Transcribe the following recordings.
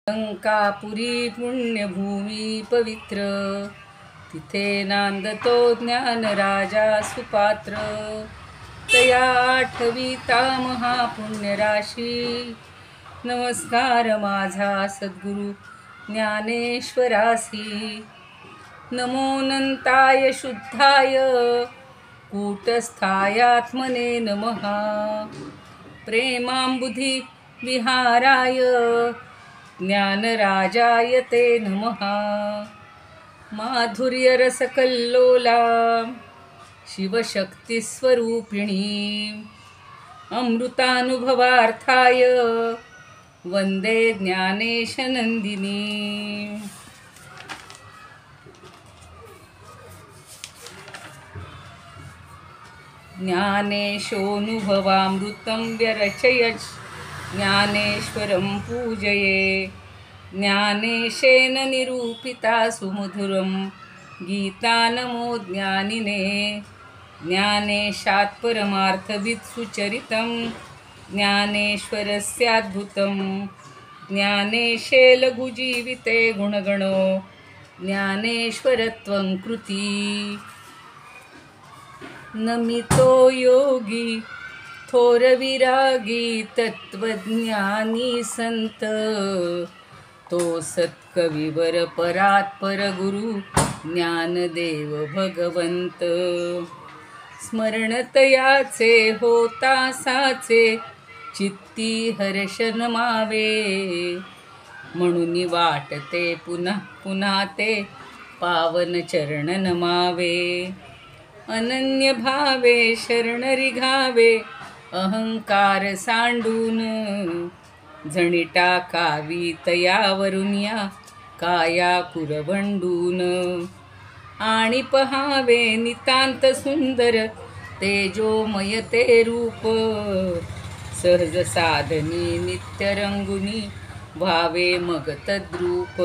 लंकापुरी पुण्यभूमी पवित्र, तिथे नांदतो ज्ञान राजा सुपात्र. तया आठविता महापुण्यराशी, नमस्कार माझा सद्गुरु ज्ञानेश्वरासी. नमो नंताय शुद्धाय कूटस्थायात्मने नमः. प्रेमांबुधी विहाराय ज्ञानराजाय ते नमः. माधुर्यरसकल्लोला शिवशक्तिस्वरूपिणी, अमृतानुभवार्थाय वंदे ज्ञानेशनंदिनी. ज्ञानेशोऽनुभवामृतं व्यरचयत् ज्ञानेश्वरं पूजये. ज्ञानेशेन निरूपिता सुमधुरं गीता नमो ज्ञानिने. ज्ञानेशात् परमार्थवित् सुचरितं ज्ञानेश्वरस्याद्भुतं. ज्ञानेशे लघुजीविते गुणगणो ज्ञानेश्वरत्वं कृती. नमितो योगी थोर विरागी तत्वज्ञानी संत, तो सत्कविवर परात्पर गुरु ज्ञानदेव भगवंत. स्मरणतयाचे होता साचे चित्ती हर्ष नमावे, म्हणून वाटते पुन्हा पुन्हा ते पावन चरण नमावे. अनन्य भावे शरण रिघावे अहंकार सांडून, जणी टाकावी तयावरून या काया कुरवंडून. आणि पहावे नितांत सुंदर तेजोमय ते रूप, सहज साधनी नित्य रंगुनी भावे मग तद्रूप.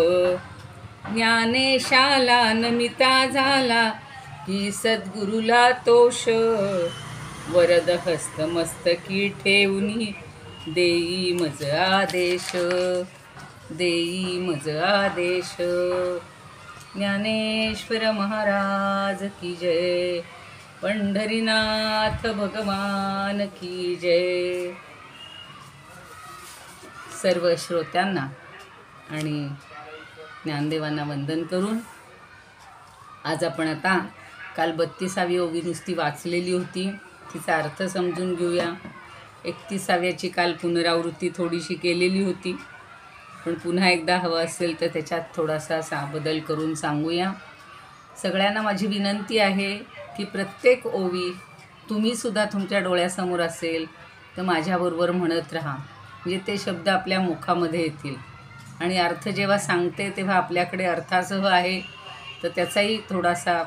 ज्ञानेशाला नमिता झाला की सद्गुरुला तोष, वरद हस्तमस्तकी ठेवूनी देई मज आदेश. देई मज आदेश. ज्ञानेश्वर महाराज की जय. पंढरीनाथ भगवान की जय. सर्व श्रोत्यांना आणि ज्ञानदेवांना वंदन करून आज आपण आता काल 32वी ओवी नुसती वाचलेली होती, तिचा अर्थ समजून घेऊया. 31व्याची काल पुनरावृत्ती थोडीशी केलेली होती, पण पुन्हा एकदा हवं असेल तर त्याच्यात थोडासा बदल करून सांगूया. सगळ्यांना माझी विनंती आहे की प्रत्येक ओवी तुम्हीसुद्धा तुमच्या डोळ्यासमोर असेल तर माझ्याबरोबर म्हणत राहा, म्हणजे ते शब्द आपल्या मुखामध्ये येतील. आणि अर्थ जेव्हा सांगते तेव्हा आपल्याकडे अर्थासह आहे तर त्याचाही थोडासा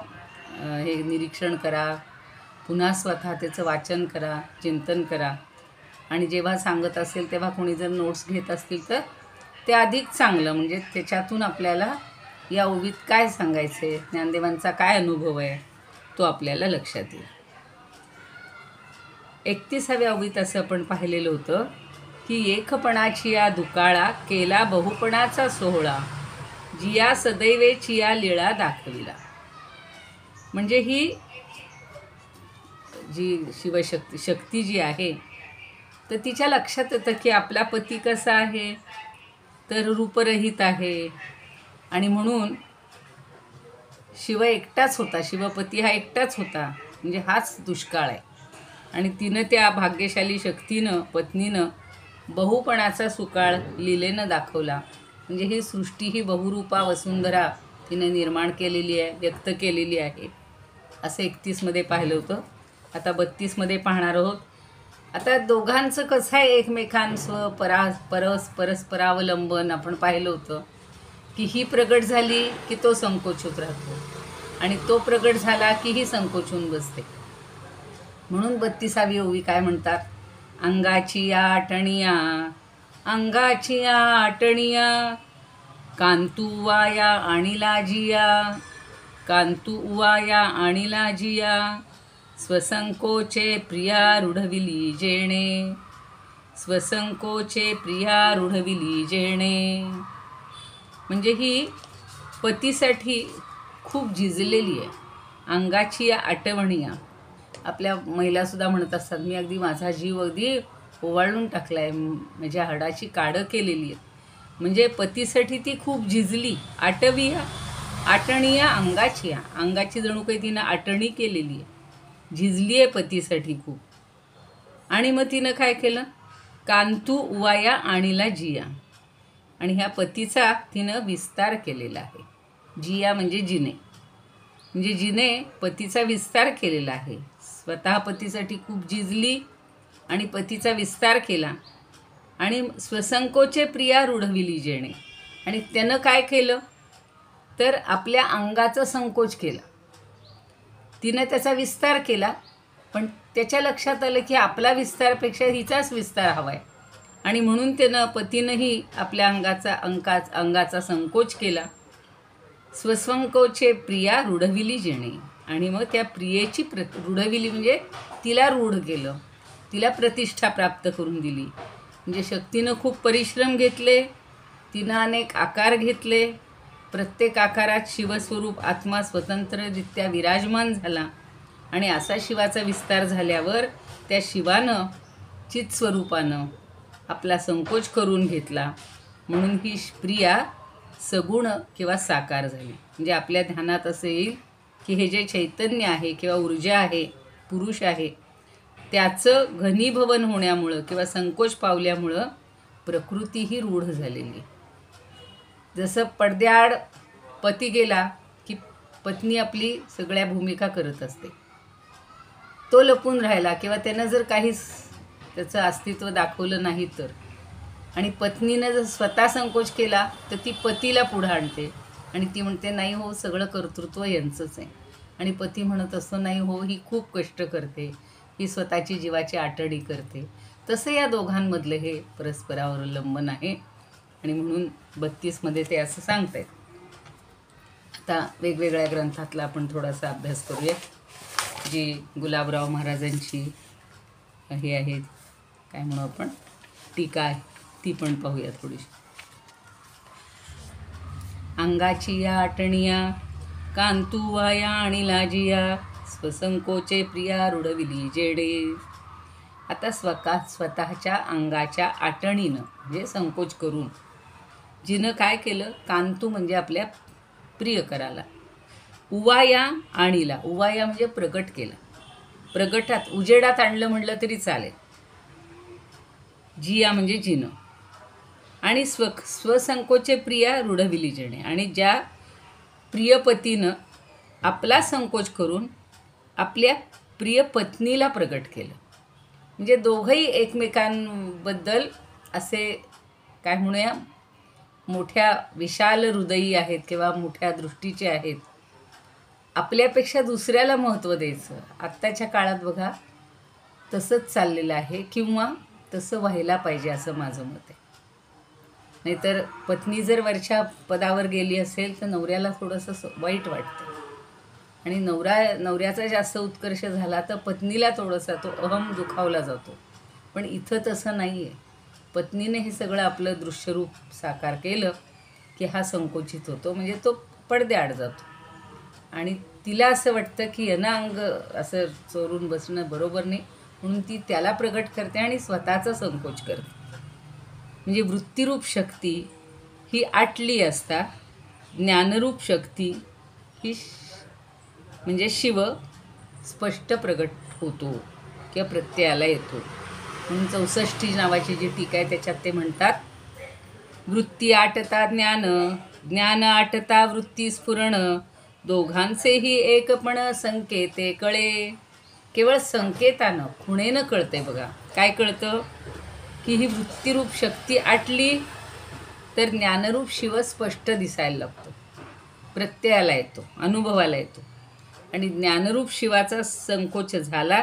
हे निरीक्षण करा. पुन्हा स्वतः त्याचं वाचन करा, चिंतन करा. आणि जेव्हा सांगत असेल तेव्हा कोणी जर नोट्स घेत असतील तर ते अधिक चांगलं, म्हणजे त्याच्यातून आपल्याला या ओवीत काय सांगायचं आहे, ज्ञानदेवांचा काय अनुभव आहे तो आपल्याला लक्षात येईल. 31व्या ओवीत असं आपण पाहिलेलं होतं की एकपणाची या दुकाळा केला बहुपणाचा सोहळा, जिया सदैवेची या लीळा दाखविला. म्हणजे ही जी शक्ती जी आहे तर तिच्या लक्षात येतं की आपला पती कसा आहे तर रूपरहित आहे, आणि म्हणून शिव एकटाच होता, शिवपती हा एकटाच होता, म्हणजे हाच दुष्काळ आहे. आणि तिनं त्या भाग्यशाली शक्तीनं पत्नीनं बहुपणाचा सुकाळ लीलेनं दाखवला. म्हणजे ही सृष्टी ही बहुरूपा वसुंधरा तिनं निर्माण केलेली आहे, व्यक्त केलेली आहे, असं 31मध्ये पाहिलं होतं. आता 32मध्ये पाहणार आहोत. आता दोघांचं कसं आहे एकमेकांचं परस्परावलंबन आपण पाहिलं होतं की ही प्रगट झाली की तो संकोचित राहतो, आणि तो प्रगट झाला की ही संकोचून बसते. म्हणून 32वी ओवी काय म्हणतात, अंगाची आटणिया अंगाची आटणिया, कांतू वाया आणिला जिया कांतू उवाया आणिला जिया. स्वसंकोचे प्रिया रूढविली जेणे, स्वसंकोचे प्रिया रूढविली जेणे. म्हणजे ही पतीसाठी खूप झिजलेली आहे. अंगाची या आठवणीया आपल्या महिलासुद्धा म्हणत असतात, मी अगदी माझा जीव अगदी ओवाळून टाकला आहे, माझ्या हाडाची काडं केलेली आहे. म्हणजे पतीसाठी ती खूप झिजली. आटणीया अंगाची जणू काही तिनं आटणी केलेली आहे, झिजली आहे पतीसाठी खूप. आणि मग तिनं काय केलं, कांतू उवाया आणीला जिया. आणि ह्या पतीचा तिनं विस्तार केलेला आहे. जिया म्हणजे जिने, म्हणजे जिने पतीचा विस्तार केलेला आहे. स्वतः पतीसाठी खूप झिजली आणि पतीचा विस्तार केला. आणि स्वसंकोचे प्रिया रूढविली जेणे. आणि त्यानं काय केलं तर आपल्या अंगाचा संकोच केला. तिनं त्याचा विस्तार केला, पण त्याच्या लक्षात आलं की आपला विस्तारपेक्षा हिचाच विस्तार हवा आहे. आणि म्हणून पतीनंही आपल्या अंगाचा संकोच केला. स्वसंकोचे प्रिया रूढविली जेणे. आणि मग त्या प्रियेची रूढविली म्हणजे तिला रूढ केलं, तिला प्रतिष्ठा प्राप्त करून दिली. म्हणजे शक्तीनं खूप परिश्रम घेतले, तिनं अनेक आकार घेतले. प्रत्येक आकारात शिवस्वरूप आत्मा स्वतंत्ररित्या विराजमान झाला. आणि असा शिवाचा विस्तार झाल्यावर त्या शिवानं चित्स्वरूपानं आपला संकोच करून घेतला. म्हणून ही प्रिया सगुण किंवा साकार झाली. म्हणजे आपल्या ध्यानात असं येईल की हे जे चैतन्य आहे किंवा ऊर्जा आहे, पुरुष आहे, त्याचं घनीभवन होण्यामुळं किंवा संकोच पावल्यामुळं प्रकृती ही रूढ झालेली. जसं पडद्याआड पती गेला की पत्नी आपली सगळ्या भूमिका करत असते. तो लपून राहिला किंवा त्यानं जर काहीच त्याचं अस्तित्व दाखवलं नाही तर, आणि पत्नीनं जर स्वतः संकोच केला तर ती पतीला पुढं आणते आणि ती म्हणते नाही हो, सगळं कर्तृत्व यांचंच आहे. आणि पती म्हणत असतो नाही हो, ही खूप कष्ट करते, ही स्वतःची जीवाची आटणी करते. तसं या दोघांमधलं हे परस्परावलंबन आहे. आणि म्हणून 32मध्ये ते असं सांगत आहेत. आता वेगवेगळ्या ग्रंथातला आपण थोडासा अभ्यास करूया. जी गुलाबराव महाराजांची हे आहे, काय म्हणू आपण, टीका आहे, ती पण पाहूया थोडीशी. अंगाची या आटणिया कांतू वाया आणि लाजिया स्वसंकोचे प्रिया रूढविली जेडे. आता स्वतःच्या अंगाच्या आटणीनं म्हणजे संकोच करून जिनं काय केलं, कांतू म्हणजे आपल्या प्रियकराला, उवाया आणीला, उवाया म्हणजे प्रगट केलं, प्रगटात उजेडात आणलं म्हटलं तरी चालेल. जिया म्हणजे जिनं. आणि स्वसंकोचे प्रिया रूढविली जेणे. आणि ज्या प्रियपतीनं आपला संकोच करून आपल्या प्रिय पत्नीला प्रगट केलं. म्हणजे दोघंही एकमेकांबद्दल असे काय म्हणूया, मोठ्या विशाल हृदयी आहेत किंवा मोठ्या दृष्टीचे आहेत. आपल्यापेक्षा दुसऱ्याला महत्त्व द्यायचं आत्ताच्या काळात बघा तसंच चाललेलं आहे, किंवा तसं व्हायला पाहिजे असं माझं मत आहे. नाहीतर पत्नी जर वरच्या पदावर गेली असेल तर नवऱ्याला थोडंसं वाईट वाटतं. आणि नवऱ्याचा जास्त उत्कर्ष झाला तर पत्नीला थोडासा तो अहम दुखावला जातो. पण इथं तसं नाही आहे. पत्नीने हे सगळं आपलं दृश्यरूप साकार केलं की हा संकोचित होतो, म्हणजे तो पडद्याआड जातो. आणि तिला असं वाटतं की यांना अंग असं चोरून बसणं बरोबर नाही, म्हणून ती त्याला प्रगट करते आणि स्वतःचा संकोच करते. म्हणजे वृत्तिरूप शक्ती ही आटली असता ज्ञानरूप शक्ती ही म्हणजे शिव स्पष्ट प्रगट होतो किंवा प्रत्ययाला येतो. म्हणून 64 नावाची जी टीका आहे त्याच्यात ते म्हणतात, वृत्ती आटता ज्ञान, ज्ञान आटता वृत्ती स्फुरण, दोघांचेही एकपण संकेते कळे. केवळ संकेतानं खुणेनं कळतंय बघा. काय कळतं की ही वृत्तिरूप शक्ती आटली तर ज्ञानरूप शिव स्पष्ट दिसायला लागतो, प्रत्ययाला येतो, अनुभवाला येतो. आणि ज्ञानरूप शिवाचा संकोच झाला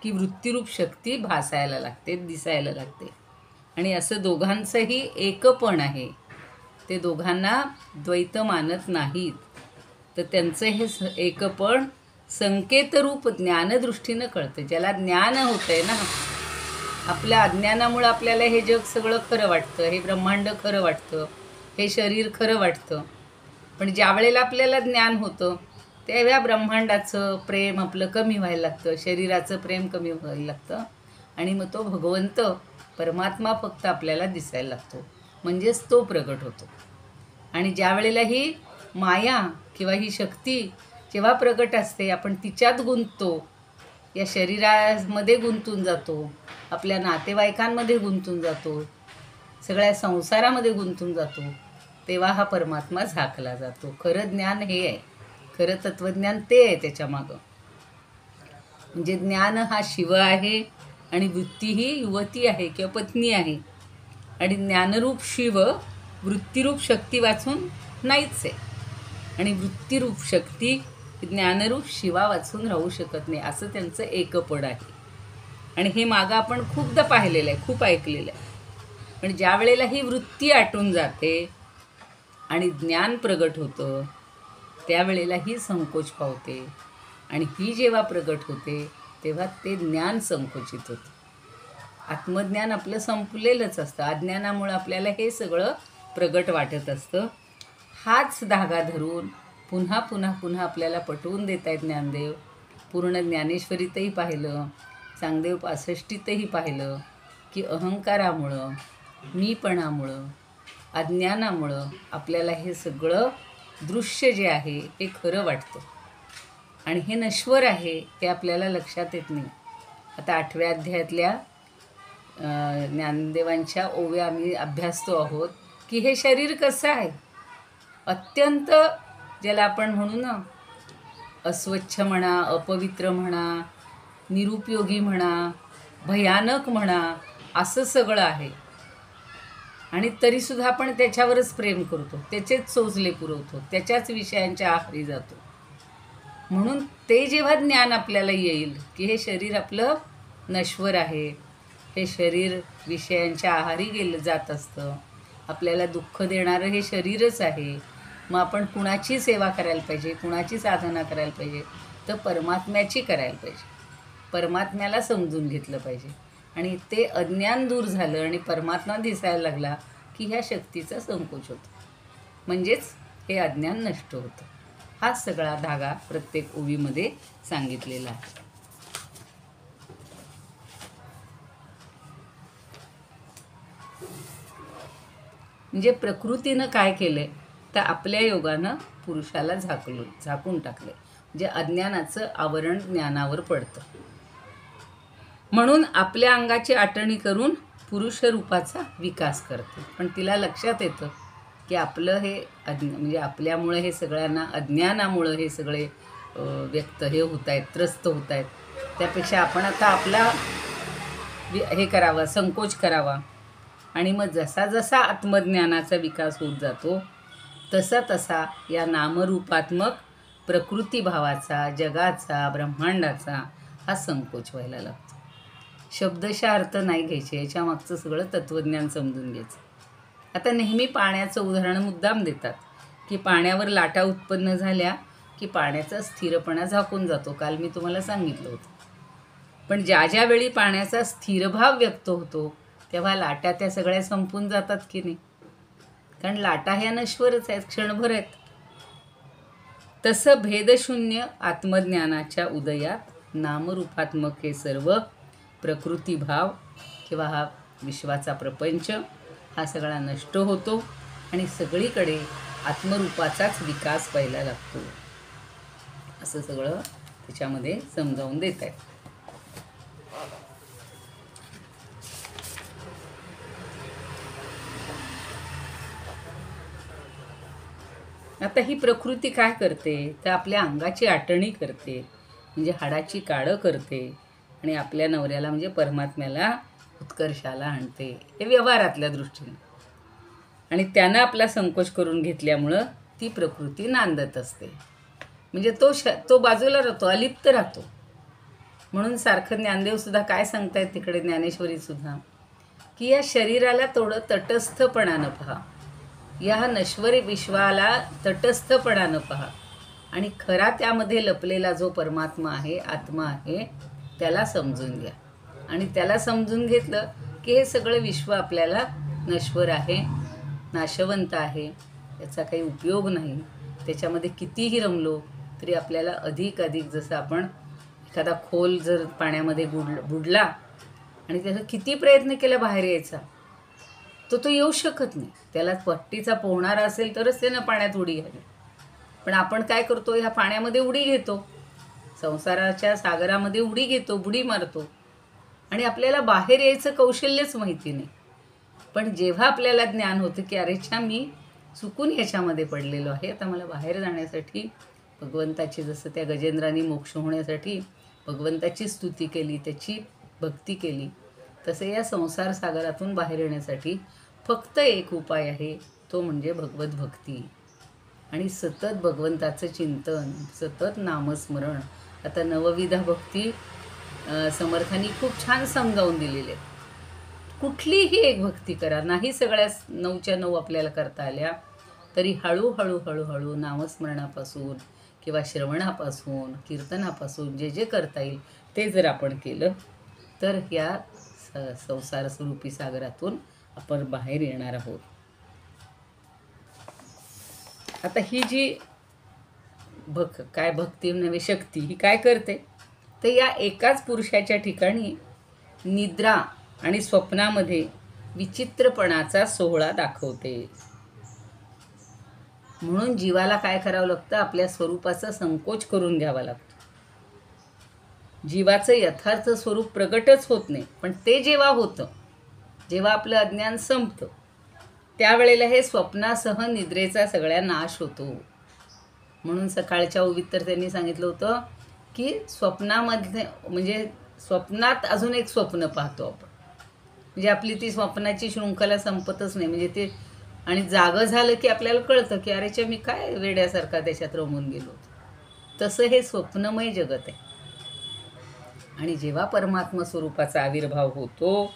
की वृत्तिरूप शक्ती भासायला लागते, दिसायला लागते. आणि असं दोघांचंही एकपण आहे. ते दोघांना द्वैत मानत नाहीत, तर त्यांचं हे एकपण संकेतरूप ज्ञानदृष्टीनं कळतं. ज्याला ज्ञान होतं आहे ना, आपल्या अज्ञानामुळं आपल्याला हे जग सगळं खरं वाटतं, हे ब्रह्मांड खरं वाटतं, हे शरीर खरं वाटतं. पण ज्या वेळेला आपल्याला ज्ञान होतं त्यावेळा ब्रह्मांडाचं प्रेम आपलं कमी व्हायला लागतं, शरीराचं प्रेम कमी व्हायला लागतं आणि मग तो भगवंत परमात्मा फक्त आपल्याला दिसायला लागतो, म्हणजेच तो प्रगट होतो. आणि ज्या वेळेला ही माया किंवा ही शक्ती जेव्हा प्रगट असते, आपण तिच्यात गुंततो, या शरीरामध्ये गुंतून जातो, आपल्या नातेवाईकांमध्ये गुंतून जातो, सगळ्या संसारामध्ये गुंतून जातो, तेव्हा हा परमात्मा झाकला जातो. खरं ज्ञान हे आहे, खरं तत्त्वज्ञान ते आहे त्याच्यामागं. म्हणजे ज्ञान हा शिव आहे आणि वृत्ती ही युवती आहे किंवा पत्नी आहे. आणि ज्ञानरूप शिव वृत्तीरूप शक्ती वाचून नाहीच आहे, आणि वृत्तीरूप शक्ती ज्ञानरूप शिवा वाचून राहू शकत नाही, असं त्यांचं एकपड आहे. आणि हे मागं आपण खूपदा पाहिलेलं आहे, खूप ऐकलेलं आहे. पण ज्या वेळेला ही वृत्ती आटून जाते आणि ज्ञान प्रगट होतं, त्यावेळेला ही संकोच पावते. आणि ही जेव्हा प्रगट होते तेव्हा ते ज्ञान संकोचित होतं. आत्मज्ञान आपलं संपलेलंच असतं, अज्ञानामुळं आपल्याला हे सगळं प्रगट वाटत असतं. हाच धागा धरून पुन्हा पुन्हा पुन्हा आपल्याला पटवून देत आहेत ज्ञानदेव. पूर्ण ज्ञानेश्वरीतही पाहिलं, चांगदेव 65तही पाहिलं की अहंकारामुळं, मीपणामुळं, अज्ञानामुळं आपल्याला हे सगळं दृश्य जे आहे हे खरं वाटतं आणि हे नश्वर आहे हे आपल्याला लक्षात येत नाही. आता 8व्या अध्यायातल्या ज्ञानदेवांच्या ओव्या आम्ही अभ्यासतो आहोत की हे शरीर कसं आहे, अत्यंत ज्याला आपण म्हणू ना अस्वच्छ म्हणा, अपवित्र म्हणा, निरुपयोगी म्हणा, भयानक म्हणा, असं सगळं आहे. आणि तरीसुद्धा आपण त्याच्यावरच प्रेम करतो, त्याचेच चोचले पुरवतो, त्याच्याच विषयांच्या आहारी जातो. म्हणून ते जेव्हा ज्ञान आपल्याला येईल की हे शरीर आपलं नश्वर आहे, हे शरीर विषयांच्या आहारी गेलं जात असतं, आपल्याला दुःख देणारं हे शरीरच आहे, मग आपण कुणाची सेवा करायला पाहिजे, कुणाची साधना करायला पाहिजे, तर परमात्म्याची करायला पाहिजे, परमात्म्याला समजून घेतलं पाहिजे. आणि ते अज्ञान दूर झालं आणि परमात्मा दिसायला लागला की ह्या शक्तीचा संकोच होतो, म्हणजेच हे अज्ञान नष्ट होतं. हा सगळा धागा प्रत्येक ओवीमध्ये सांगितलेला आहे. म्हणजे प्रकृतीनं काय केलं तर आपल्या योगानं पुरुषाला झाकून टाकले, म्हणजे अज्ञानाचं आवरण ज्ञानावर पडतं. म्हणून आपल्या अंगाची आटणी करून पुरुष रूपाचा विकास करते. पण तिला लक्षात येतं की आपलं हे म्हणजे आपल्यामुळं हे सगळ्यांना अज्ञानामुळं हे सगळे व्यक्त हे होत आहेत, त्रस्त होत आहेत. त्यापेक्षा आपण आता आपला हे करावा, संकोच करावा. आणि मग जसा जसा आत्मज्ञानाचा विकास होत जातो तसा तसा या नामरूपात्मक प्रकृतीभावाचा, जगाचा, ब्रह्मांडाचा हा संकोच व्हायला लागतो. शब्दशः अर्थ नाही घ्यायचे, याच्या मागचं सगळं तत्त्वज्ञान समजून घ्यायचं. आता नेहमी पाण्याचं उदाहरण मुद्दाम देतात की पाण्यावर लाटा उत्पन्न झाल्या की पाण्याचा स्थिरपणा झाकून जातो. काल मी तुम्हाला सांगितलं होतं. पण ज्या ज्या वेळी पाण्याचा स्थिरभाव व्यक्त होतो तेव्हा लाटा त्या सगळ्या संपून जातात की नाही, कारण लाटा ह्या नश्वरच आहेत, क्षणभर आहेत. तसं भेदशून्य आत्मज्ञानाच्या उदयात नामरूपात्मक हे सर्व प्रकृतीभाव किंवा हा विश्वाचा प्रपंच हा सगळा नष्ट होतो आणि सगळीकडे आत्मरूपाचाच विकास व्हायला लागतो. असं सगळं त्याच्यामध्ये समजावून देत आहे. आता ही प्रकृती काय करते तर आपल्या अंगाची आटणी करते, म्हणजे हाडाची काढं करते आणि आपल्या नवऱ्याला म्हणजे परमात्म्याला उत्कर्षाला आणते, हे व्यवहारातल्या दृष्टीने. आणि त्यानं आपला संकोच करून घेतल्यामुळं ती प्रकृती नांदत असते, म्हणजे तो बाजूला राहतो, अलिप्त राहतो. म्हणून सारखं ज्ञानदेवसुद्धा काय सांगतायत तिकडे ज्ञानेश्वरीसुद्धा की या शरीराला थोडं तटस्थपणानं पहा, या नश्वर विश्वाला तटस्थपणानं पहा आणि खरा त्यामध्ये लपलेला जो परमात्मा आहे, आत्मा आहे, त्याला समजून घ्या. आणि त्याला समजून घेतलं की हे सगळं विश्व आपल्याला नश्वर आहे, नाशवंत आहे, याचा काही उपयोग नाही. त्याच्यामध्ये कितीही रमलो तरी आपल्याला अधिक जसं आपण एखादा खोल जर पाण्यामध्ये बुडला आणि त्याचा किती प्रयत्न केला बाहेर यायचा, तो येऊ शकत नाही. त्याला पट्टीचा पोहणारा असेल तरच त्यानं पाण्यात उडी घ्यावी. पण आपण काय करतो, ह्या पाण्यामध्ये उडी घेतो, संसाराच्या सागरामध्ये उडी घेतो, बुडी मारतो आणि आपल्याला बाहेर यायचं कौशल्यच माहिती नाही. पण जेव्हा आपल्याला ज्ञान होतं की अरे छा, मी चुकून ह्याच्यामध्ये पडलेलो आहे, आता मला बाहेर जाण्यासाठी भगवंताची, जसं त्या गजेंद्रांनी मोक्ष होण्यासाठी भगवंताची स्तुती केली, त्याची भक्ती केली, तसे या संसार सागरातून बाहेर येण्यासाठी फक्त एक उपाय आहे, तो म्हणजे भगवत भक्ती आणि सतत भगवंताचं चिंतन, सतत नामस्मरण. आता नवविधा भक्ती समर्थांनी खूप छान समजावून दिलेले. कुठलीही एक भक्ती करा, नाही सगळ्या 9च्या 9 आपल्याला करता आल्या तरी हळूहळू नामस्मरणापासून किंवा श्रवणापासून, कीर्तनापासून जे करता येईल ते जर आपण केलं तर या संसार स्वरूपी सागरातून आपण बाहेर येणार आहोत. आता ही जी भक्ती नव्हे, शक्ती ही काय करते, तर या एकाच पुरुषाच्या ठिकाणी निद्रा आणि स्वप्नामध्ये विचित्रपणाचा सोहळा दाखवते. म्हणून जीवाला काय करावं लागतं, आपल्या स्वरूपाचा संकोच करून घ्यावा लागतो. जीवाचं यथार्थ स्वरूप प्रगटच होत नाही, पण ते जेव्हा होतं, जेव्हा आपलं अज्ञान संपतं, त्यावेळेला हे स्वप्नासह निद्रेचा सगळ्या नाश होतो. म्हणून सकाळच्या ओवीत तर त्यांनी सांगितलं होतं की स्वप्नामध्ये, म्हणजे स्वप्नात अजून एक स्वप्न पाहतो आपण, म्हणजे आपली ती स्वप्नाची शृंखला संपतच नाही. म्हणजे ते आणि जागं झालं की आपल्याला कळतं की अरेच्या, मी काय वेड्यासारखा त्याच्यात रमून गेलो. तसं हे स्वप्नमय जगत आहे. आणि जेव्हा परमात्मा स्वरूपाचा आविर्भाव होतो,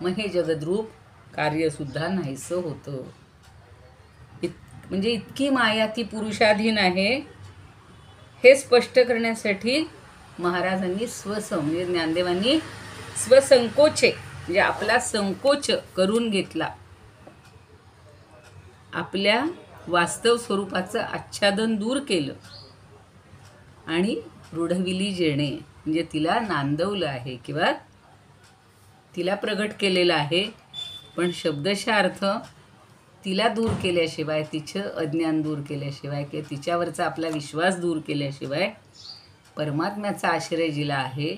मग हे जगद्रूप कार्यसुद्धा नाहीसं होतं. म्हणजे इतकी माया ती पुरुषाधीन आहे, हे स्पष्ट करण्यासाठी महाराजांनी म्हणजे ज्ञानदेवांनी स्वसंकोचे, म्हणजे आपला संकोच करून घेतला. आपल्या वास्तव स्वरूपाचं आच्छादन दूर केलं आणि रूढविली जेणे, म्हणजे तिला नांदवलं आहे किंवा तिला प्रगट केलेलं आहे. पण शब्दशः अर्थ तिला दूर केल्याशिवाय, तिचं अज्ञान दूर केल्याशिवाय किंवा तिच्यावरचा आपला विश्वास दूर केल्याशिवाय परमात्म्याचा आश्रय जिला आहे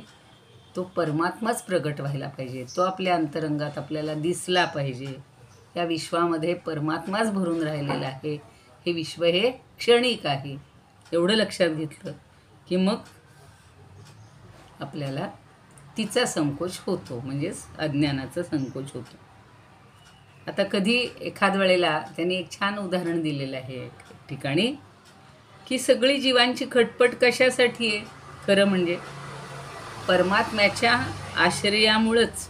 तो परमात्माच प्रगट व्हायला पाहिजे. तो आपल्या अंतरंगात आपल्याला दिसला पाहिजे. या विश्वामध्ये परमात्माच भरून राहिलेला आहे. हे विश्व हे क्षणिक आहे, एवढं लक्षात घेतलं की मग आपल्याला तिचा संकोच होतो, म्हणजेच अज्ञानाचा संकोच होतो. आता कधी एखाद वेळेला त्यांनी एक छान उदाहरण दिलेलं आहे एक ठिकाणी, की सगळी जीवांची खटपट कशासाठी आहे, खरं म्हणजे परमात्म्याच्या आश्रयामुळंच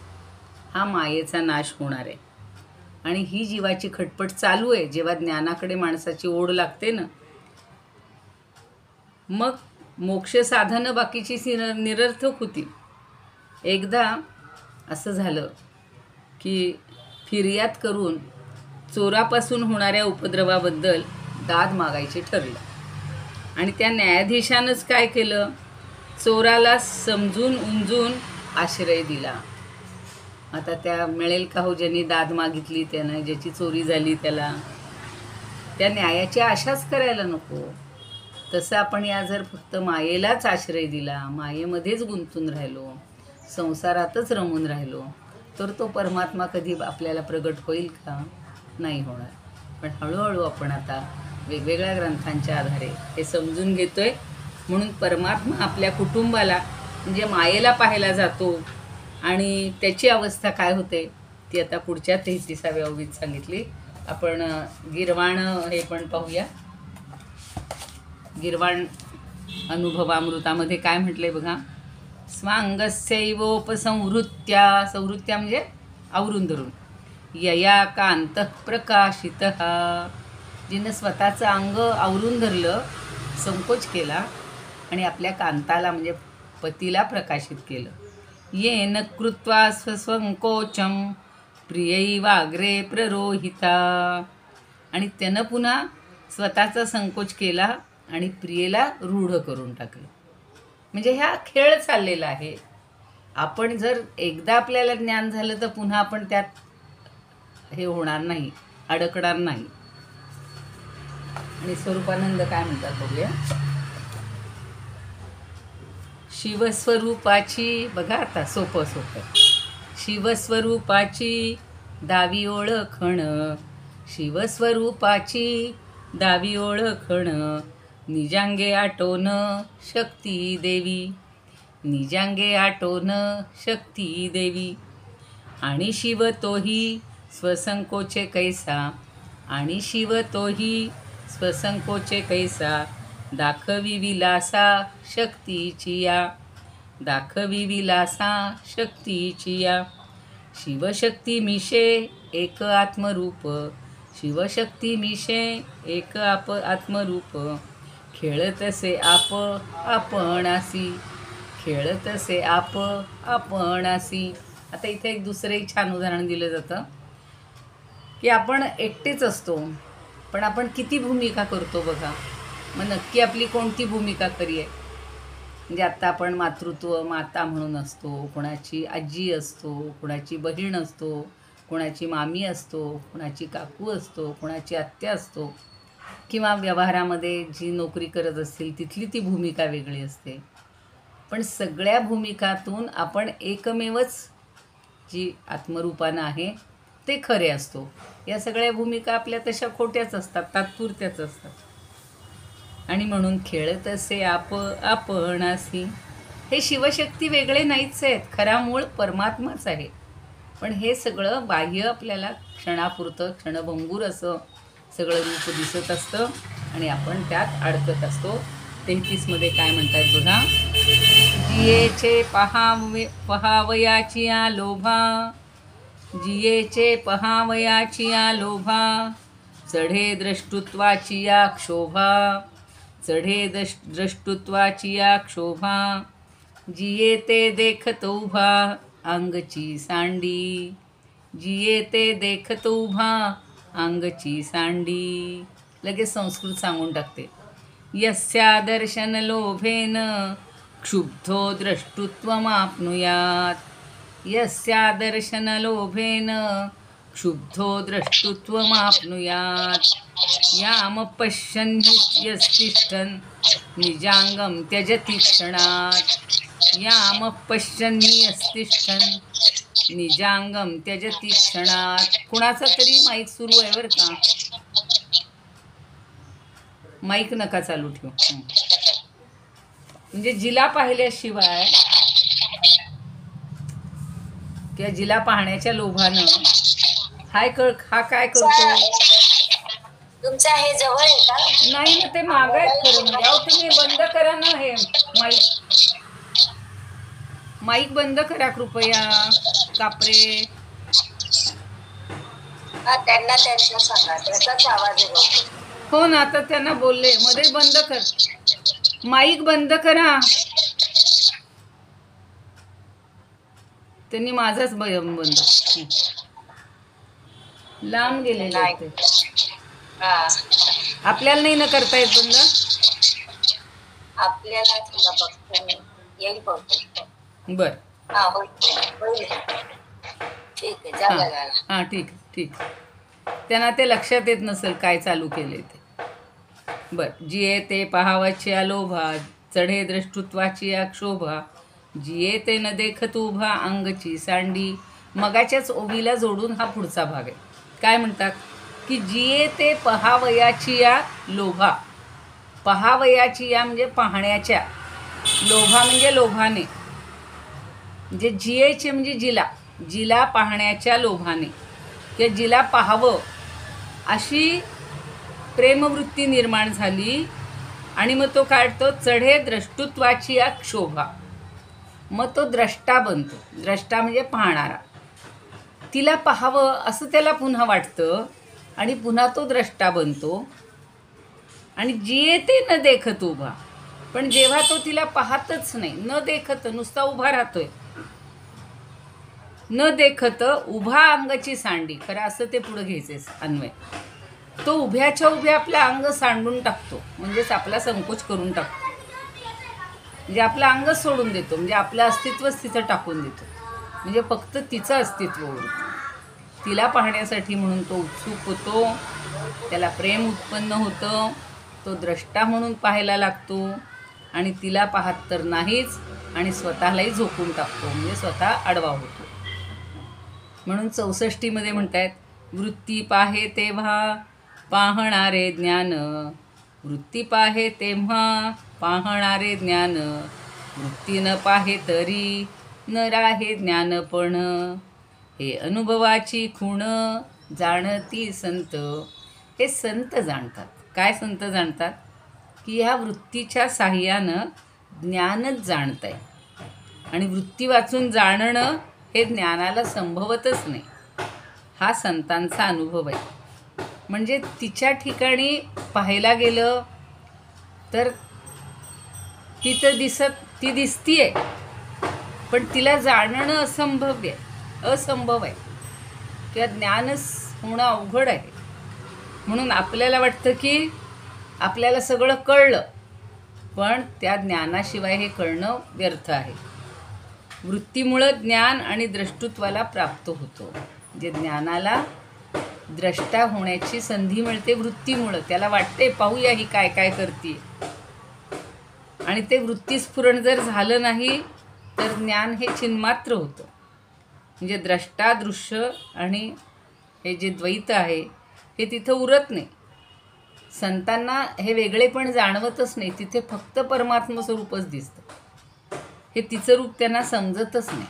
हा मायेचा नाश होणार आहे. आणि ही जीवाची खटपट चालू आहे. जेव्हा ज्ञानाकडे माणसाची ओढ लागते ना, मग मोक्ष साधनं बाकीची निरर्थक होती. एकदा असं झालं की फिर्याद करून चोरापासून होणाऱ्या उपद्रवाबद्दल दाद मागायचे ठरलं. आणि त्या न्यायाधीशानंच काय केलं, चोराला समजून उमजून आश्रय दिला. आता त्या मिळेल का हो, ज्यांनी दाद मागितली त्यानं, ज्याची चोरी झाली त्याला, त्या न्यायाची आशाच करायला नको. तसं आपण या जर फक्त मायेलाच आश्रय दिला, मायेमध्येच गुंतून राहिलो, संसारातच रमून राहिलो, तर तो परमात्मा कधी आपल्याला प्रगट होईल का? नाही होणार. पण हळूहळू आपण आता वेगवेगळ्या ग्रंथांच्या आधारे हे समजून घेतोय. म्हणून परमात्मा आपल्या कुटुंबाला, म्हणजे मायेला पाहायला जातो आणि त्याची अवस्था काय होते ती आता पुढच्या 33व्या ओवीत सांगितली. आपण गीर्वाण हे पण पाहूया. गीर्वाण अनुभवामृतामध्ये काय म्हटलंय बघा. स्वांगस्यैवोपसंवृत्त्या, संवृत्त्या म्हणजे आवरून धरून, यया कांत प्रकाशित, जिनं स्वतःचं अंग आवरून धरलं, संकोच केला आणि आपल्या कांताला म्हणजे पतीला प्रकाशित केलं. येन कृत्वा स्वसंकोचम प्रियैवाग्रे प्ररोहिता, आणि त्यानं पुन्हा स्वतःचा संकोच केला आणि प्रियेला रूढ करून टाकलं. म्हणजे हा खेळ चाललेला आहे. आपण जर एकदा आपल्याला ज्ञान झालं तर पुन्हा आपण त्यात हे होणार नाही, अडकणार नाही. आणि स्वरूपानंद काय म्हणतात बघूया. शिवस्वरूपाची, बघा आता सोपं सोपं, शिवस्वरूपाची दावी ओळखण, शिवस्वरूपाची दावी ओळखण, निजांगे आटोन शक्ती देवी, निजांगे आटोन शक्ती देवी. आणि शिव तोही स्वसंकोचे कैसा, आणि शिव तोही स्वसंकोचे कैसा, दाखवी विलासा शक्तीची या, दाखवी विलासा शक्तीची या. शिवशक्ती मिशे एक आत्मरूप, शिवशक्ती मिशे एक आत्मरूप, खेळतसे आप आपणासी, खेळतसे आप आपणासी. आता इथे एक दुसरंही छान उदाहरण दिलं जातं की आपण एकटेच असतो पण आपण किती भूमिका करतो बघा. मग नक्की आपली कोणती भूमिका खरी आहे? म्हणजे आत्ता आपण मातृत्व माता म्हणून असतो, कोणाची आजी असतो, कोणाची बहीण असतो, कोणाची मामी असतो, कोणाची काकू असतो, कोणाची आत्या असतो, किंवा व्यवहारामध्ये जी नोकरी करत असतील तिथली ती भूमिका वेगळी असते. पण सगळ्या भूमिकातून आपण एकमेवच जी आत्मरूपानं आहे ते खरे असतो. या सगळ्या भूमिका आपल्या तशा खोट्याच असतात, तात्पुरत्याच असतात. आणि म्हणून खेळतसे आप आपणासी, हे शिवशक्ती वेगळे नाहीच आहेत, खरा मूळ परमात्माच आहे. पण हे सगळं बाह्य आपल्याला क्षणापुरतं क्षणभंगूर असं सगळं रूप दिसत असतं आणि आपण त्यात अडकत असतो. 33 काय म्हणतात बघा. जियेचे पहावयाची या लोभा, जियेचे पहावयाची या लोभा, चढे द्रष्टुत्वाची या क्षोभा, चढे द्रष्टुत्वाची या क्षोभा, जिये ते देखत उभा अंगची सांडी, जिये ते देखत उभा अंगची सांडी. लगेच संस्कृत सांगून टाकते. यस्या दर्शन लोभेन क्षुब्धो द्रष्टुत्वमाप्नुयात, यस्या दर्शन लोभेन क्षुब्धो द्रष्टुत्वमाप्नुयात, याम पश्यन् यस्तिष्ठन् निजांगम त्यजति क्षणात्, याम पश्यन् यस्तिष्ठन् निजांगम त्यजति क्षणात्. कुणाचा तरी माईक सुरू आहे बरं का, माईक नका चालू ठेवू. म्हणजे जिला पाहिल्याशिवाय किंवा जिला पाहण्याच्या लोभानं हा काय करतो. तुमचा हे जवळ आहे का? नाही ना, ते मागं आहेत खरं. म्हणजे अहो तुम्ही बंद करा ना हे माईक बंद करा कृपया कापरे. त्यांना त्यांचा सांगा, त्याचाच आवाज येतो. हो ना, आता त्यांना बोलले मध्ये बंद कर, माईक बंद करा. त्यांनी माझाच बंद, लांब गेलेले ते. आपल्याला नाही ना करता येत बंद. आपल्याला बघतो येईल बर. ठीक आहे, झालं. हां ठीक ठीक. त्यांना ते लक्षात येत नसेल काय चालू केले ते. बर. जिये ते पहावाची लोभा, चढे द्रष्टुत्वाची क्षोभा, जिये ते न देखत उभा अंगची सांडी. मगाच्याच ओवीला जोडून हा पुढचा भाग आहे. काय म्हणतात की जिये ते पहावयाची लोभा, पहावयाची म्हणजे पाहण्याच्या, लोभा म्हणजे लोभाने, म्हणजे जियेचे म्हणजे जिला पाहण्याच्या लोभाने किंवा जिला पाहावं अशी प्रेमवृत्ती निर्माण झाली. आणि मग तो काढतो चढे द्रष्टुत्वाची क्षोभा. मग तो द्रष्टा बनतो. द्रष्टा म्हणजे पाहणारा. तिला पाहावं असं त्याला पुन्हा वाटतं आणि पुन्हा तो द्रष्टा बनतो. आणि जिये ते न देखत उभा, पण जेव्हा तो तिला पाहतच नाही, न देखत नुसता उभा राहतोय, न देखत उभा अंगाची सांडी. खरं असं ते पुढं घ्यायचे अन्वय. तो उभ्याच्या उभ्या आपलं अंग सांडून टाकतो, म्हणजेच आपला संकोच करून टाकतो, म्हणजे आपलं अंग सोडून देतो, म्हणजे आपलं अस्तित्वच तिथं टाकून देतो, म्हणजे फक्त तिचं अस्तित्व उरतं. तिला पाहण्यासाठी म्हणून तो उत्सुक होतो, त्याला प्रेम उत्पन्न होतं, तो द्रष्टा म्हणून पाहायला लागतो आणि तिला पाहत तर नाहीच आणि स्वतःलाही झोकून टाकतो, म्हणजे स्वतः आडवा होतो. म्हणून 64मध्ये म्हणतायत, वृत्ती पाहे तेव्हा पाहणारे ज्ञान, वृत्ती पाहे तेव्हा पाहणारे ज्ञान, वृत्ती न पाहे तरी न राहे ज्ञानपण, हे अनुभवाची खूण जाणती संत. हे संत जाणतात. काय संत जाणतात? की ह्या वृत्तीच्या साह्यानं ज्ञानच जाणत आहे, आणि वृत्ती वाचून जाणणं हे ज्ञानाला संभवतच नाही. हा संतांचा अनुभव आहे. म्हणजे तिच्या ठिकाणी पाहायला गेलं तर ती दिसतीये, पण तिला जाणणं असंभव आहे किंवा ज्ञानच होणं अवघड आहे. म्हणून आपल्याला वाटतं की आपल्याला सगळं कळलं, पण त्या ज्ञानाशिवाय हे कळणं व्यर्थ आहे. वृत्तीमुळं ज्ञान आणि द्रष्टृत्वाला प्राप्त होतो. जे ज्ञानाला द्रष्टा होण्याची संधी मिळते वृत्तीमुळं. त्याला वाटते पाहूया ही काय काय करते, आणि ते वृत्तीस्फुरण जर झालं नाही तर ज्ञान हे चिन्मात्र होतं. म्हणजे द्रष्टा दृश्य आणि हे जे द्वैत आहे हे तिथं उरत नाही. संतांना हे वेगळेपण जाणवतच नाही. तिथे फक्त परमात्म स्वरूपच दिसतं. हे तिचं रूप त्यांना समजतच नाही,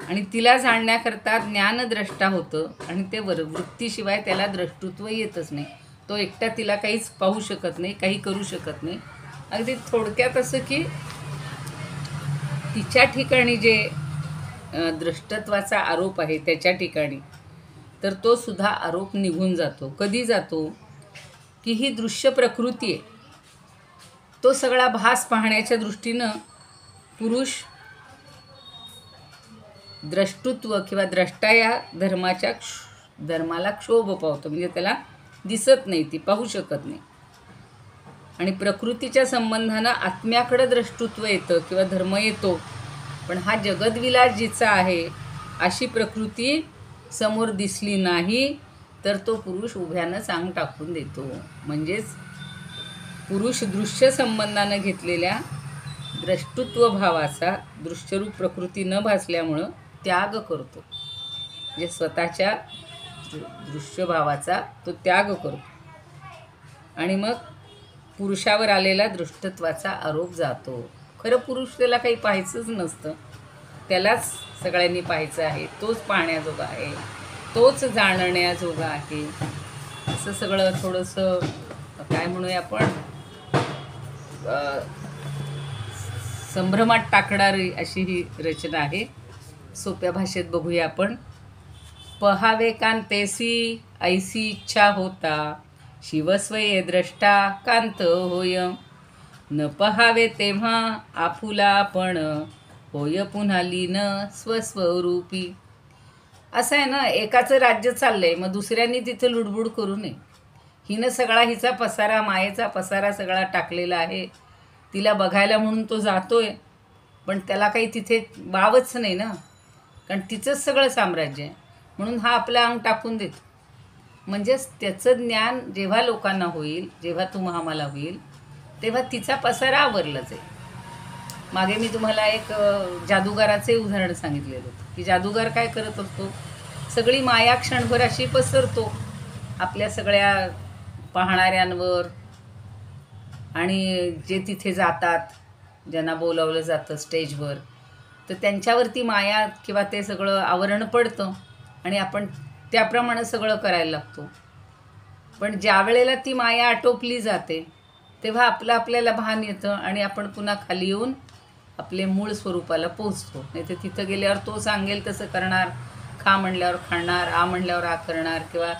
आणि तिला जाणण्याकरता ज्ञानद्रष्टा होतं, आणि ते वृत्तीशिवाय त्याला द्रष्टृत्व येतच नाही. तो एकटा तिला काहीच पाहू शकत नाही, काही करू शकत नाही. अगदी थोडक्यात असं की तिच्या ठिकाणी जे द्रष्टत्वाचा आरोप आहे त्याच्या ठिकाणी, तर तो सुद्धा आरोप निघून जातो. कधी जातो? की ही दृश्य प्रकृती आहे, तो सगळा भास पाहण्याच्या दृष्टीनं पुरुष द्रष्टृत्व किंवा द्रष्टा या धर्माला क्षोभ पावतो, म्हणजे त्याला दिसत नाही, ती पाहू शकत नाही. आणि प्रकृतीच्या संबंधानं आत्म्याकडं द्रष्टृत्व येतं किंवा धर्म येतो, पण हा जगदविलास जिचा आहे अशी प्रकृती समोर दिसली नाही तर तो पुरुष उभ्यानं चांग टाकून देतो. म्हणजेच पुरुष दृश्य संबंधानं घेतलेल्या द्रष्टृत्व भावाचा दृश्यरूप प्रकृती न भासल्यामुळं त्याग करतो. म्हणजे स्वतःच्या दृश्यभावाचा तो त्याग करतो, आणि मग पुरुषावर आलेला दृष्टत्वाचा आरोप जातो. खरं पुरुष त्याला काही पाहायचंच नसतं, त्यालाच सगळ्यांनी पाहायचं आहे, तोच पाहण्याजोगा आहे, तोच जाणण्याजोगा आहे. असं सगळं थोडंसं काय म्हणूया आपण, संभ्रमात टाकणारी अशी ही रचना आहे. सोप्या भाषेत बघूया आपण. पहावे कांतेसी ऐसी इच्छा होता, शिवस्वये द्रष्टा कांत होय. न पहावे तेव्हा आपुला आपण, होय पुन्हा लीन स्वस्वरूपी. असं आहे ना, एकाचं राज्य चाललंय, मग दुसऱ्यांनी तिथं लुडबुड करू नये. हिनं सगळा हिचा पसारा, मायेचा पसारा सगळा टाकलेला आहे. तिला बघायला म्हणून तो जातोय, पण त्याला काही तिथे वावच नाही ना, कारण तिचंच सगळं साम्राज्य आहे. म्हणून हा आपलं अंग टाकून देतो. म्हणजेच त्याचं ज्ञान जेव्हा लोकांना होईल, जेव्हा तुम्हाला होईल, तेव्हा तिचा पसारा आवरला जाईल. मागे मी तुम्हाला एक जादूगाराचे उदाहरण सांगितलेलं होतं की जादूगार काय करत असतो, सगळी माया क्षणभर अशी पसरतो आपल्या सगळ्या पाहणाऱ्यांवर, आणि जे तिथे जातात, ज्यांना बोलावलं जातं स्टेजवर, तर त्यांच्यावरती माया किंवा ते सगळं आवरण पडतं, आणि आपण त्याप्रमाणे सगळं करायला लागतो. पण ज्या वेळेला ती माया आटोपली जाते तेव्हा आपल्याला भान येतं, आणि आपण पुन्हा खाली येऊन आपले मूळ स्वरूपाला पोचतो. नाही तर तिथं गेल्यावर तो सांगेल तसं करणार, खा म्हणल्यावर खाणार, आ म्हणल्यावर आ करणार, किंवा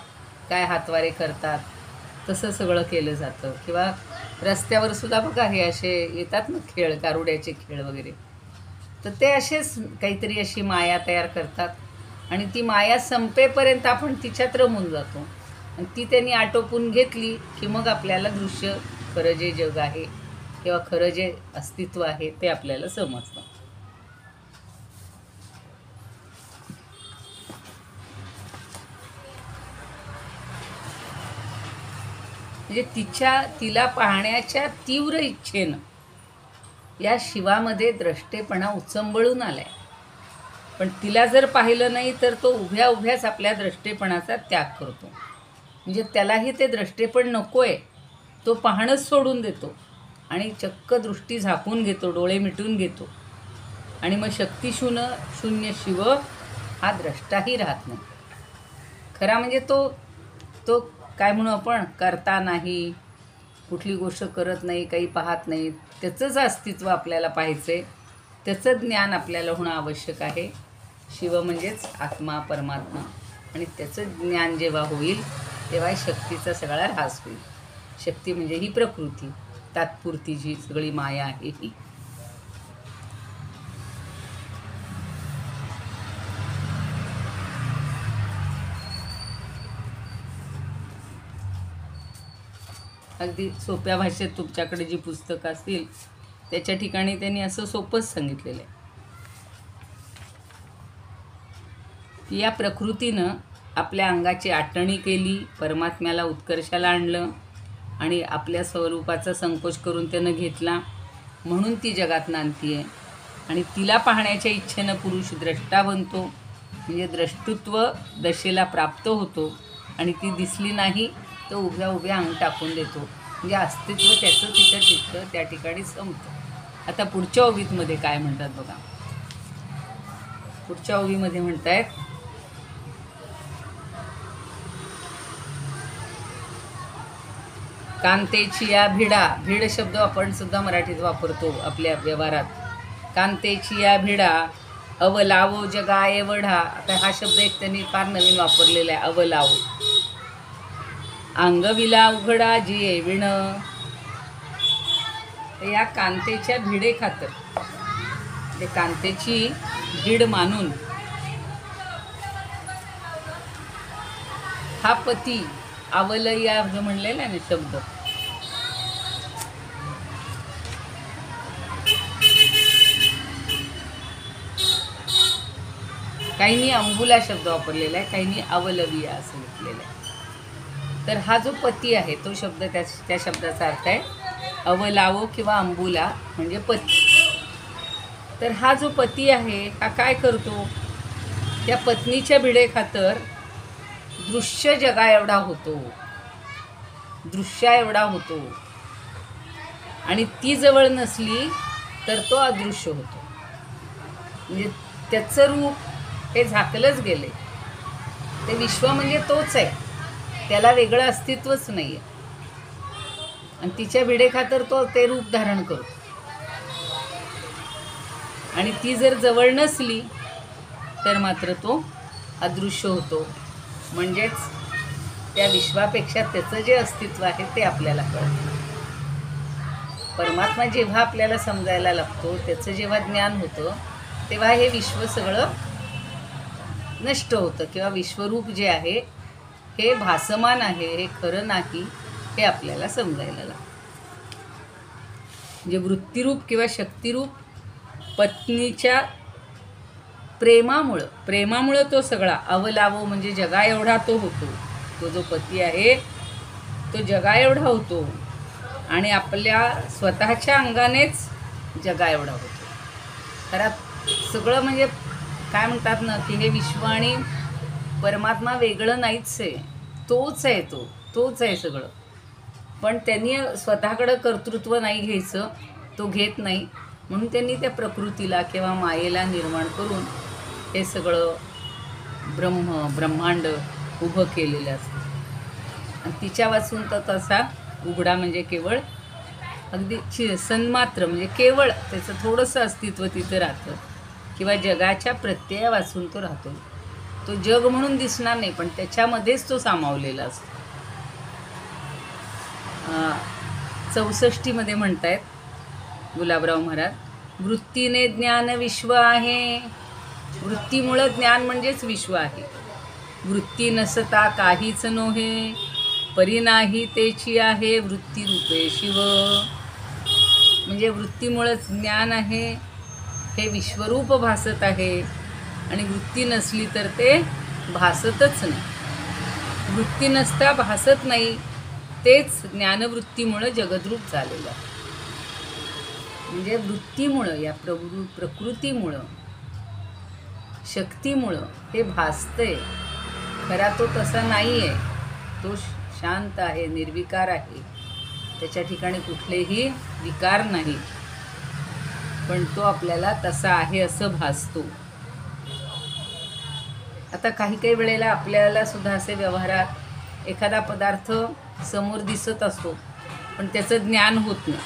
काय हातवारे करतात तसं सगळं केलं जातं. किंवा रस्त्यावर सुद्धा बघा हे असे येतात ना खेळ, गारुड्याचे खेळ वगैरे, तर ते असेच काहीतरी अशी माया तयार करतात, आणि ती माया संपेपर्यंत आपण तिच्यात रमून जातो. आणि ती त्यांनी आटोपून घेतली की मग आपल्याला दृश्य खरं जे जग आहे किंवा खरं जे अस्तित्व आहे ते आपल्याला समजतं. म्हणजे तिला पाहण्याच्या तीव्र इच्छेनं या शिवामध्ये द्रष्टेपणा उचंबळून आलाय. पण तिला जर पाहिलं नाही तर तो उभ्या उभ्याच आपल्या द्रष्टेपणाचा त्याग करतो. म्हणजे त्यालाही ते द्रष्टेपण नको आहे, तो पाहणंच सोडून देतो आणि चक्क दृष्टी झाकून घेतो, डोळे मिटून घेतो. आणि मग शक्तिशून्य शिव हा द्रष्टाही राहत नाही. खरा म्हणजे तो काय म्हणू आपण, करता नाही, कुठली गोष्ट करत नाही, काही पाहत नाही, त्याचंच अस्तित्व आपल्याला पाहायचं आहे, त्याचं ज्ञान आपल्याला होणं आवश्यक आहे. शिव म्हणजेच आत्मा, परमात्मा. आणि त्याचं ज्ञान जेव्हा होईल तेव्हा शक्तीचा सगळा ऱ्हास होईल. शक्ती म्हणजे ही प्रकृती, तात्पुरती जी सगळी माया आहे ही. अगदी सोप्या भाषेत तुमच्याकडे जी पुस्तकं असतील त्याच्या ठिकाणी त्यांनी असं सोपंच सांगितलेलं आहे की या प्रकृतीनं आपल्या अंगाची आटणी केली, परमात्म्याला उत्कर्षाला आणलं आणि आपल्या स्वरूपाचा संकोच करून त्यानं घेतला, म्हणून ती जगात नांदती आहे. आणि तिला पाहण्याच्या इच्छेनं पुरुष द्रष्टा बनतो, म्हणजे द्रष्टृत्व दशेला प्राप्त होतो. आणि ती दिसली नाही तर उभ्या उभ्या अंग टाकून देतो, म्हणजे अस्तित्व त्याचं तिथं त्या ठिकाणी संपतं. आता पुढच्या ओवीमध्ये काय म्हणतात बघा. पुढच्या ओवीमध्ये म्हणतायत, कांतेची या भिडा, भीड शब्द आपण सुद्धा मराठीत वापरतो आपल्या व्यवहारात. कांतेची या भिडा अवलावो जगाय वढा. आता हा शब्द एक त्यांनी फार नवीन वापरलेला आहे, अवलावो. अंगविला उघडा जी विण. या कांतेच्या भिडे खातर, ते कांतेची भीड मानून हा पती अवलया जो म्हणलेला आहे ना शब्द, काहींनी अंबुला शब्द वापरलेला आहे, काहींनी अवलविया असं म्हटलेलं आहे. तर हा जो पती आहे तो शब्द त्या शब्दाचा अर्थ आहे अवलावो किंवा अंबुला म्हणजे पती. तर हा जो पती आहे हा काय करतो, त्या पत्नीच्या भिडे खातर दृश्य जगा एवढा होतो, दृश्या एवढा होतो. आणि ती जवळ नसली तर तो अदृश्य होतो. म्हणजे त्याचं रूप हे झाकलंच गेले. ते विश्व म्हणजे तोच आहे, त्याला वेगळं अस्तित्वच नाही आहे. आणि तिच्या भिडे खातर तो ते रूप धारण करतो. आणि ती जर जवळ नसली तर मात्र तो अदृश्य होतो. म्हणजेच त्या विश्वापेक्षा त्याचं जे अस्तित्व आहे ते आपल्याला कळतं. परमात्मा जेव्हा आपल्याला समजायला लागतो, त्याचं जेव्हा ज्ञान होतं तेव्हा हे विश्व सगळं नष्ट होतं किंवा विश्वरूप जे आहे हे भासमान आहे, हे खरं नाही, हे आपल्याला समजायला लागतं. म्हणजे वृत्तिरूप किंवा शक्तिरूप पत्नीच्या प्रेमामुळं तो सगळा अवलावो म्हणजे जगा एवढा तो होतो. तो जो पती आहे तो जगा एवढा होतो आणि आपल्या स्वतःच्या अंगानेच जगा एवढा होतो. खरं सगळं म्हणजे काय म्हणतात ना की हे विश्व आणि परमात्मा वेगळं नाहीच आहे, तोच आहे, तोच आहे सगळं. पण त्यांनी स्वतःकडं कर्तृत्व नाही घ्यायचं, तो घेत नाही. म्हणून त्यांनी त्या प्रकृतीला किंवा मायेला निर्माण करून हे सगळं ब्रह्मांड उभं केलेलं असतं. आणि तिच्या वाचून तर तसा उघडा म्हणजे केवळ अगदी सन्मात्र म्हणजे केवळ त्याचं थोडंसं अस्तित्व तिथं राहतं किंवा जगाच्या प्रत्यया वाचून तो राहतो. तो जग म्हणून दिसणार नाही पण त्याच्यामध्येच तो सामावलेला असतो. 64मध्ये म्हणतायत गुलाबराव महाराज, वृत्तीने ज्ञान विश्व आहे. वृत्तीमुळं ज्ञान म्हणजेच विश्व आहे. वृत्ती नसता काहीच नोहे, परी नाही तेची आहे वृत्ती रूपे शिव. म्हणजे वृत्तीमुळंच ज्ञान आहे, हे विश्वरूप भासत आहे. आणि वृत्ती नसली तर ते भासतच नाही. वृत्ती नसता भासत नाही, तेच ज्ञानवृत्तीमुळं जगद्रूप झालेलं आहे. म्हणजे वृत्तीमुळं, या प्रकृतीमुळं, शक्तीमुळं हे भासतंय. खरा तो तसा नाही आहे. तो शांत आहे, निर्विकार आहे. त्याच्या ठिकाणी कुठलेही विकार नाही, पण तो आपल्याला तसा आहे असं भासतो. आता काही काही वेळेला आपल्याला सुद्धा असे व्यवहारात एखादा पदार्थ समोर दिसत असतो, पण त्याचं ज्ञान होत नाही.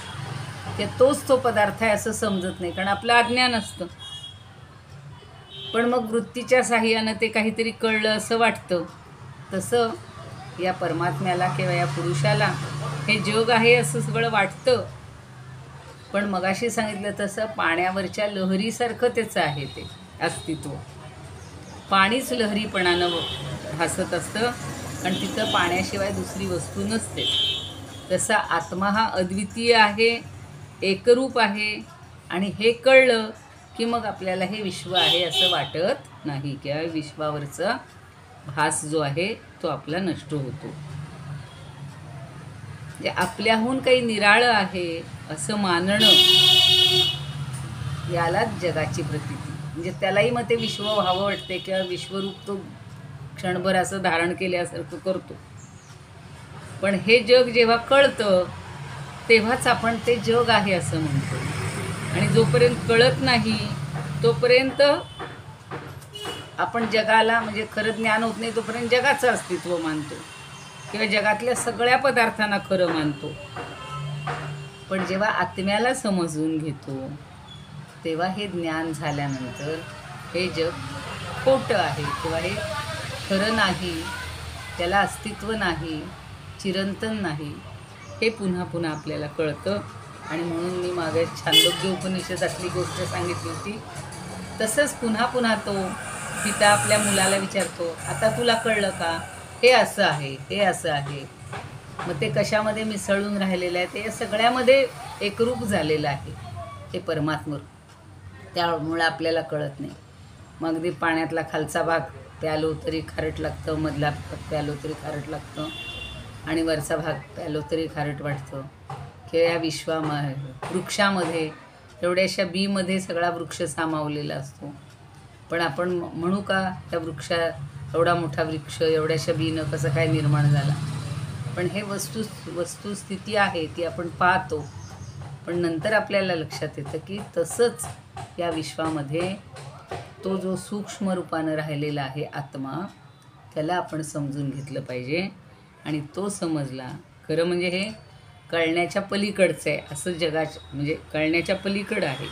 ते तोच तो पदार्थ आहे असं समजत नाही, कारण आपलं अज्ञान असतं. पण मग वृत्तीच्या साहाय्यानं ते काहीतरी कळलं असं वाटतं. तसं या परमात्म्याला किंवा या पुरुषाला हे जग आहे असं सगळं वाटतं. पण मगाशी सांगितलं तसं पाण्यावरच्या लहरीसारखं त्याचं आहे ते अस्तित्व. पाणीच लहरीपणानं भासत असतं, आणि तिथं पाण्याशिवाय दुसरी वस्तू नसते. तसा आत्मा हा अद्वितीय आहे, एकरूप आहे. आणि हे कळलं की मग आपल्याला हे विश्व आहे असं वाटत नाही, किंवा विश्वावरचा भास जो आहे तो आपला नष्ट होतो. म्हणजे आपल्याहून काही निराळं आहे असं मानणं, यालाच जगाची प्रतीती. म्हणजे त्यालाही मग ते विश्व व्हावं वाटते, किंवा विश्वरूप तो क्षणभर असं धारण केल्यासारखं करतो. पण हे जग जेव्हा कळतं तेव्हाच आपण ते जग आहे असं म्हणतो. आणि जोपर्यंत कळत नाही तोपर्यंत आपण जगाला, म्हणजे खरं ज्ञान होत नाही तोपर्यंत जगाचं अस्तित्व मानतो, किंवा जगातल्या सगळ्या पदार्थांना खरं मानतो. पण जेव्हा आत्म्याला समजून घेतो तेव्हा हे ज्ञान झाल्यानंतर हे जग खोटं आहे, किंवा हे खरं नाही, त्याला अस्तित्व नाही, चिरंतन नाही, हे पुन्हा पुन्हा आपल्याला कळतं. आणि म्हणून मी मागे छांदोग्य उपनिषदातली गोष्ट सांगितली होती, तसंच पुन्हा पुन्हा तो पिता आपल्या मुलाला विचारतो, आता तुला कळलं का, हे असं आहे, हे असं आहे. मग ते कशामध्ये मिसळून राहिलेलं आहे, ते सगळ्यामध्ये एकरूप झालेलं आहे हे परमात्मा. त्यामुळे आपल्याला कळत नाही. मग अगदी पाण्यातला खालचा भाग प्यालो तरी खारट लागतं, मधला भाग प्यालो तरी खारट लागतं, आणि वरचा भाग प्यालो तरी खारट वाटतं. किंवा या वृक्षामध्ये एवढ्याशा बीमध्ये सगळा वृक्ष सामावलेला असतो. पण आपण म्हणू का त्या एवढा मोठा वृक्ष एवढ्याशा बीनं कसं काय निर्माण झाला. पण हे वस्तुस्थिती आहे, ती आपण पाहतो. पण नंतर आपल्याला लक्षात येतं की तसंच या विश्वामध्ये तो जो सूक्ष्म रूपानं राहिलेला आहे आत्मा, त्याला आपण समजून घेतलं पाहिजे. आणि तो समजला, खरं म्हणजे हे कळण्याच्या पलीकडचं आहे असं म्हणजे कळण्याच्या पलीकडं आहे.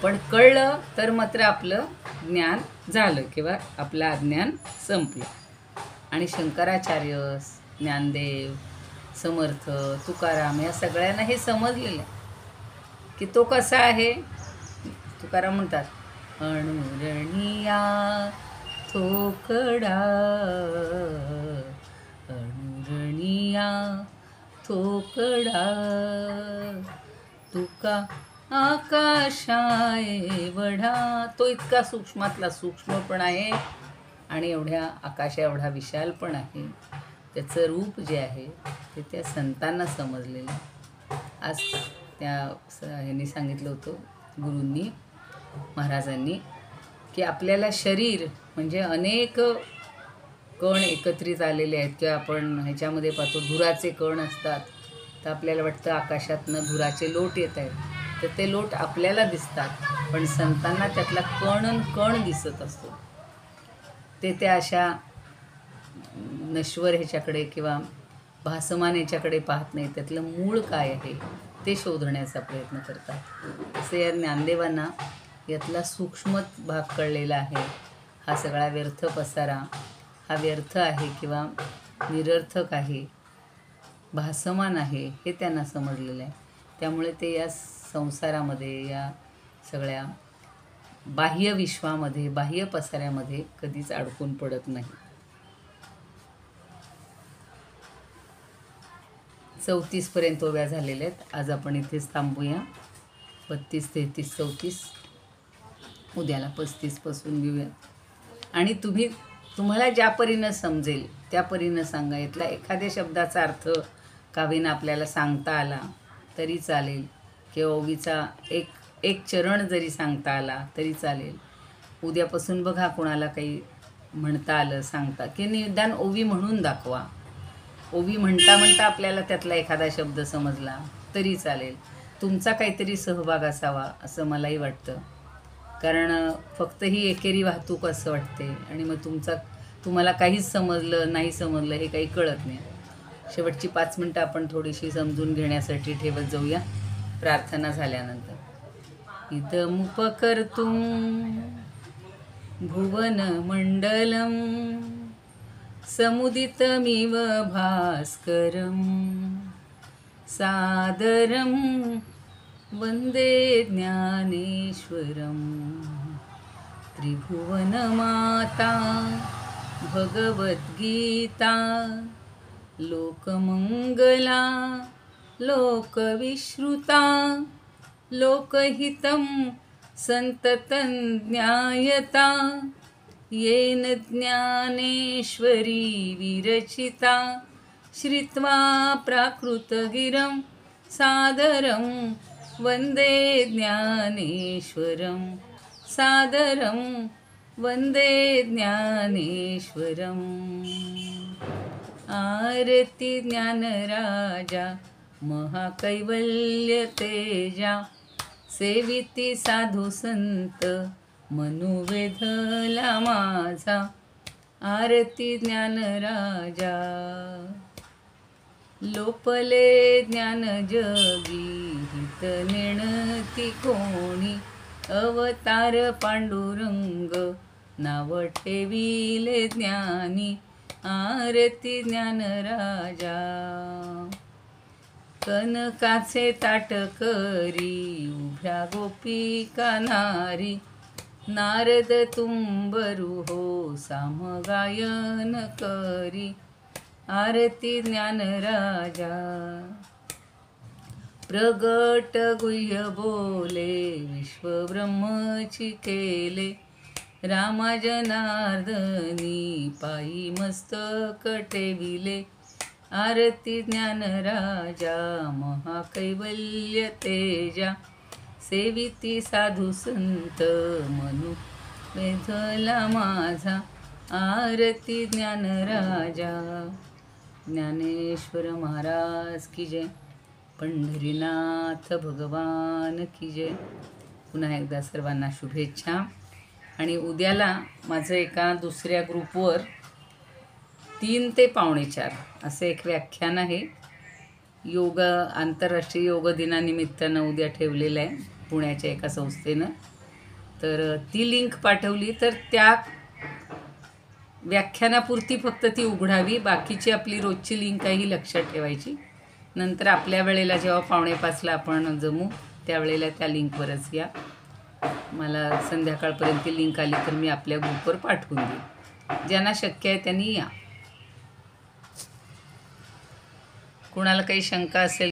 पण कळलं तर मात्र आपलं ज्ञान झालं, किंवा आपलं अज्ञान संपलं. आणि शंकराचार्य, ज्ञानदेव, समर्थ, तुकाराम या सगळ्यांना हे समजलेलं आहे की तो कसा आहे. तुकाराम म्हणतात, अणुरणिया थोकडा, अणुरणिया थोकडा, तुका आकाशाए वढा. तो इतका सूक्ष्मातला सूक्ष्म पण आहे, आणि एवढ्या आकाशा एवढा विशाल पण आहे. त्याचं रूप जे आहे ते त्या संतांना समजलेलं. आज त्या ह्यांनी सांगितलं होतं, गुरूंनी, महाराजांनी, की आपल्याला शरीर म्हणजे अनेक कण एकत्रित आलेले आहेत. किंवा आपण ह्याच्यामध्ये पाहतो धुराचे कण असतात, तर आपल्याला वाटतं आकाशातनं धुराचे लोट येत आहेत, तर ते लोट आपल्याला दिसतात, पण संतांना त्यातला कण दिसत असतो. ते त्या अशा नश्वर ह्याच्याकडे किंवा भासमान ह्याच्याकडे पाहत नाही, त्यातलं मूळ काय आहे ते शोधण्याचा प्रयत्न करतात. असं या ज्ञानदेवांना यातला सूक्ष्म भाग कळलेला आहे. हा सगळा व्यर्थ पसारा हा व्यर्थ आहे किंवा निरर्थक आहे, भासमान आहे, हे त्यांना समजलेलं आहे. त्यामुळे ते या संसारामध्ये, या सगळ्या बाह्य विश्वामध्ये, बाह्य पसाऱ्यामध्ये कधीच अडकून पडत नाही. 34 पर्यंत ओव्या झालेल्या आहेत. आज आपण इथेच थांबूया. 32, 33, 34. उद्याला 35 पासून घेऊया. आणि तुम्हाला ज्या परीनं समजेल त्या परीनं सांगा. इथला एखाद्या शब्दाचा अर्थ काव्यानं आपल्याला सांगता आला तरी चालेल, किंवा ओवीचा एक चरण जरी सांगता आला तरी चालेल. उद्यापासून बघा कोणाला काही म्हणता आलं, सांगता की निदान ओवी म्हणून दाखवा. ओवी म्हणता म्हणता आपल्याला त्यातला एखादा शब्द समजला तरी चालेल. तुमचा काहीतरी सहभाग असावा असं मलाही वाटतं. कारण फक्त ही एकेरी वाहतूक असं वाटते, आणि मग तुम्हाला काहीच समजलं नाही समजलं हे काही कळत नाही. शेवटची 5 मिनटं आपण थोडीशी समजून घेण्यासाठी ठेवत जाऊया प्रार्थना झाल्यानंतर. इदमुपकर्तुं भुवनमण्डलं समुदितमिव भास्करं सादरं वन्दे ज्ञानेश्वरं. त्रिभुवनमाता भगवद्गीता लोकमङ्गला लोकविश्रुता लोकहितं सन्ततं ज्ञायता येन ज्ञानेश्वरी विरचिता. श्रुत्वा प्राकृतगिरं सादरं वन्दे ज्ञानेश्वरं सादरं वन्दे ज्ञानेश्वरम्. आरती ज्ञानराजा महाकैवल्य तेजा सेविती साधू संत मनुवेधला माझा. आरती ज्ञानराजा लोपले ज्ञान जगी हित नेणती कोणी. अवतार पांडुरंग नाव ठेविले ज्ञानी. आरती ज्ञानराजा कनकाचे ताट करी उभ्या गोपिका नारी. नारद तुंबरू हो सामगायन करी. आरती ज्ञानराजा प्रगट गुह्य बोले विश्वब्रह्मची केले. रामा जनार्दनी पायी मस्तक ठेविले. आरती ज्ञानराजा महाकैवल्य तेजा सेविती साधू संत मनु वेधला माझा. आरती ज्ञानराजा. ज्ञानेश्वर महाराज की जय. पंढरीनाथ भगवान की जय. पुन्हा एकदा सर्वांना शुभेच्छा. आणि उद्याला माझं एका दुसऱ्या ग्रुपवर 3 ते 3:45 असं एक व्याख्यान आहे. आंतरराष्ट्रीय योग दिनानिमित्तानं उद्या ठेवलेलं आहे पुण्याच्या एका संस्थेनं. तर ती लिंक पाठवली तर त्या व्याख्यानापुरती फक्त ती उघडावी. बाकीची आपली रोजची लिंक काही लक्षात ठेवायची. नंतर आपल्या वेळेला जेव्हा 4:45ला आपण जमू त्यावेळेला त्या लिंकवरच या. मला संध्याकाळपर्यंत लिंक आली तर मी आपल्या ग्रुपवर पाठवून देईन. ज्यांना शक्य आहे त्यांनी या. कोणाला काही शंका असेल